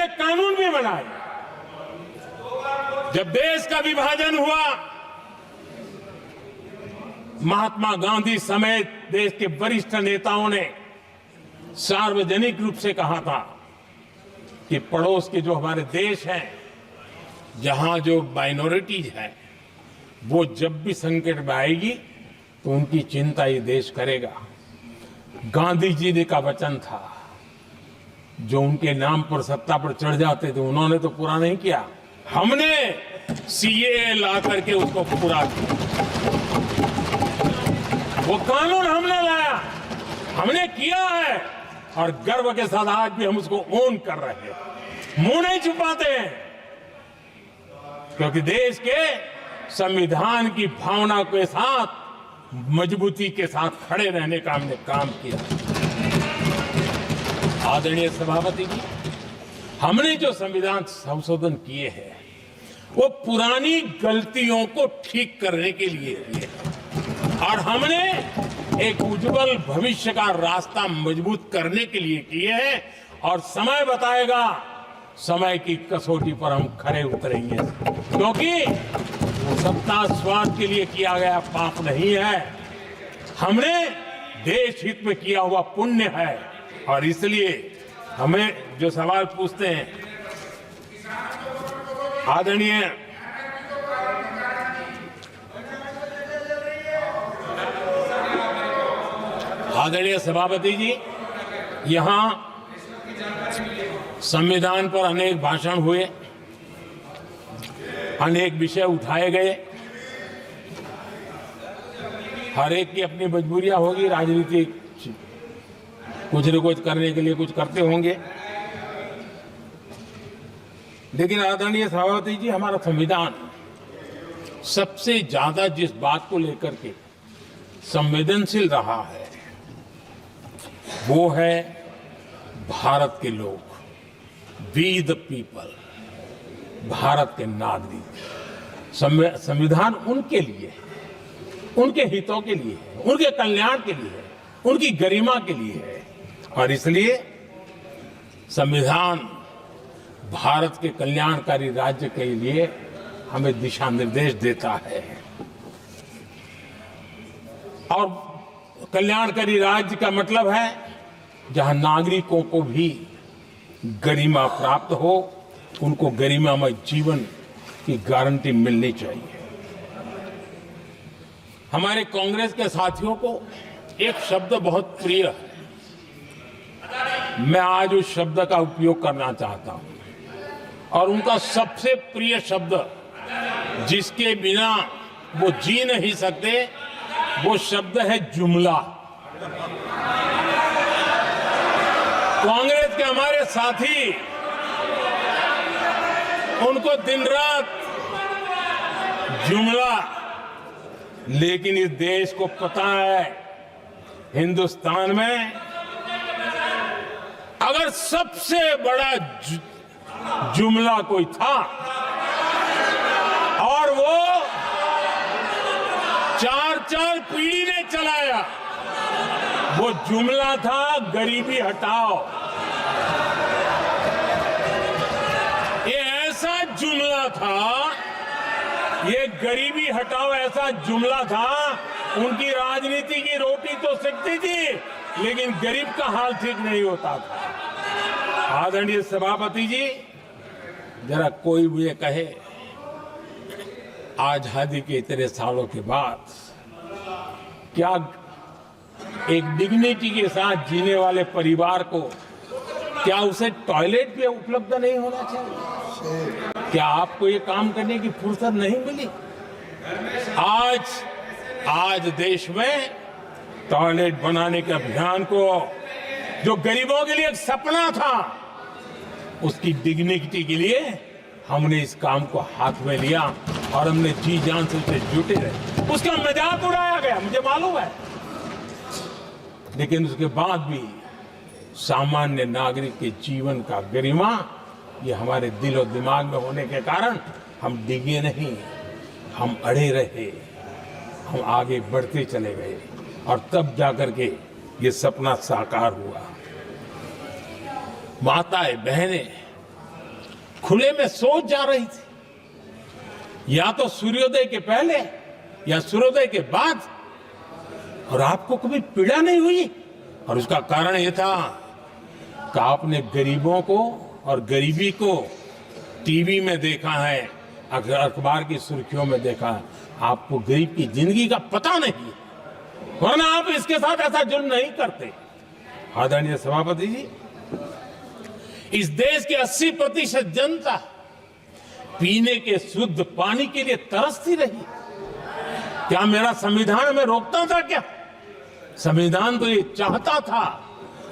नए कानून भी बनाए। जब देश का विभाजन हुआ, महात्मा गांधी समेत देश के वरिष्ठ नेताओं ने सार्वजनिक रूप से कहा था कि पड़ोस के जो हमारे देश हैं, जहां जो माइनॉरिटीज है, वो जब भी संकट में आएगी तो उनकी चिंता ये देश करेगा। गांधी जी ने का वचन था, जो उनके नाम पर सत्ता पर चढ़ जाते थे उन्होंने तो पूरा नहीं किया, हमने सीएए ला करके उसको पूरा किया। वो कानून हमने लाया, हमने किया है, और गर्व के साथ आज भी हम उसको ओन कर रहे हैं, मुंह नहीं छुपाते हैं, क्योंकि देश के संविधान की भावना के साथ मजबूती के साथ खड़े रहने का हमने काम किया। आदरणीय सभापति जी, हमने जो संविधान संशोधन किए हैं वो पुरानी गलतियों को ठीक करने के लिए किए हैं, और हमने एक उज्जवल भविष्य का रास्ता मजबूत करने के लिए किए हैं। और समय बताएगा, समय की कसौटी पर हम खरे उतरेंगे, क्योंकि वो सत्ता स्वार्थ के लिए किया गया पाप नहीं है, हमने देश हित में किया हुआ पुण्य है। और इसलिए हमें जो सवाल पूछते हैं, आदरणीय सभापति जी, यहां संविधान पर अनेक भाषण हुए, अनेक विषय उठाए गए। हर एक की अपनी मजबूरियां होगी, राजनीति कुछ न कुछ करने के लिए कुछ करते होंगे, लेकिन आदरणीय सभापति जी, हमारा संविधान सबसे ज्यादा जिस बात को लेकर के संवेदनशील रहा है वो है भारत के लोग, वी द पीपल, भारत के नागरिक। संविधान उनके लिए है, उनके हितों के लिए है, उनके कल्याण के लिए है, उनकी गरिमा के लिए है। और इसलिए संविधान भारत के कल्याणकारी राज्य के लिए हमें दिशा निर्देश देता है, और कल्याणकारी राज्य का मतलब है जहां नागरिकों को भी गरिमा प्राप्त हो, उनको गरिमामय जीवन की गारंटी मिलनी चाहिए। हमारे कांग्रेस के साथियों को एक शब्द बहुत प्रिय है, मैं आज उस शब्द का उपयोग करना चाहता हूं, और उनका सबसे प्रिय शब्द जिसके बिना वो जी नहीं सकते, वो शब्द है जुमला। कांग्रेस के हमारे साथी उनको दिन रात जुमला, लेकिन इस देश को पता है, हिंदुस्तान में अगर सबसे बड़ा जुमला कोई था और वो 4 पीढ़ी ने चलाया, वो जुमला था गरीबी हटाओ। ये ऐसा जुमला था, ये गरीबी हटाओ ऐसा जुमला था, उनकी राजनीति की रोटी तो सिकती थी, लेकिन गरीब का हाल ठीक नहीं होता था। आदरणीय सभापति जी, जरा कोई मुझे कहे, आजादी के इतने सालों के बाद क्या एक डिग्निटी के साथ जीने वाले परिवार को क्या उसे टॉयलेट भी उपलब्ध नहीं होना चाहिए? क्या आपको ये काम करने की फुर्सत नहीं मिली? आज देश में टॉयलेट बनाने के अभियान को, जो गरीबों के लिए एक सपना था, उसकी डिग्निटी के लिए हमने इस काम को हाथ में लिया और हमने जी जान से उसे जुटे रहे। उसका मजाक उड़ाया गया, मुझे मालूम है, लेकिन उसके बाद भी सामान्य नागरिक के जीवन का गरिमा, ये हमारे दिल और दिमाग में होने के कारण हम डिगे नहीं, हम अड़े रहे, हम आगे बढ़ते चले गए, और तब जाकर के ये सपना साकार हुआ। माताएं, बहनें खुले में सोच जा रही थी, या तो सूर्योदय के पहले या सूर्योदय के बाद, और आपको कभी पीड़ा नहीं हुई। और उसका कारण यह था कि आपने गरीबों को और गरीबी को टीवी में देखा है, अखबार की सुर्खियों में देखा है, आपको गरीब की जिंदगी का पता नहीं, वरना आप इसके साथ ऐसा जुल्म नहीं करते। आदरणीय सभापति जी, इस देश की 80% जनता पीने के शुद्ध पानी के लिए तरसती रही। क्या मेरा संविधान हमें रोकता था क्या? संविधान तो ये चाहता था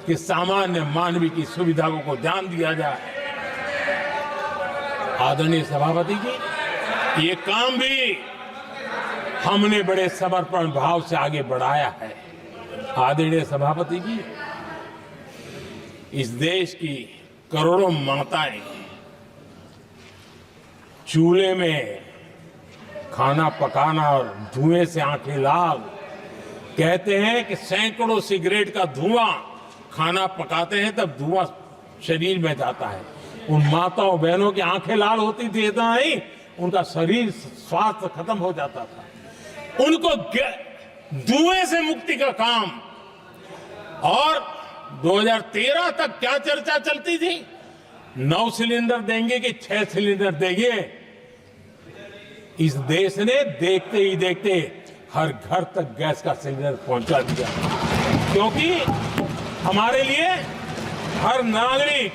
कि सामान्य मानवीय की सुविधाओं को ध्यान दिया जाए। आदरणीय सभापति जी, ये काम भी हमने बड़े समर्पण भाव से आगे बढ़ाया है। आदरणीय सभापति जी, इस देश की करोड़ों माताएं चूल्हे में खाना पकाना और धुएं से आंखें लाल, कहते हैं कि सैकड़ों सिगरेट का धुआं खाना पकाते हैं तब धुआं शरीर में जाता है। उन माताओं बहनों की आंखें लाल होती थी, इतना नहीं, उनका शरीर स्वास्थ्य खत्म हो जाता था। उनको धुएं से मुक्ति का काम, और 2013 तक क्या चर्चा चलती थी, 9 सिलेंडर देंगे कि 6 सिलेंडर देंगे। इस देश ने देखते ही देखते हर घर तक गैस का सिलेंडर पहुंचा दिया, क्योंकि हमारे लिए हर नागरिक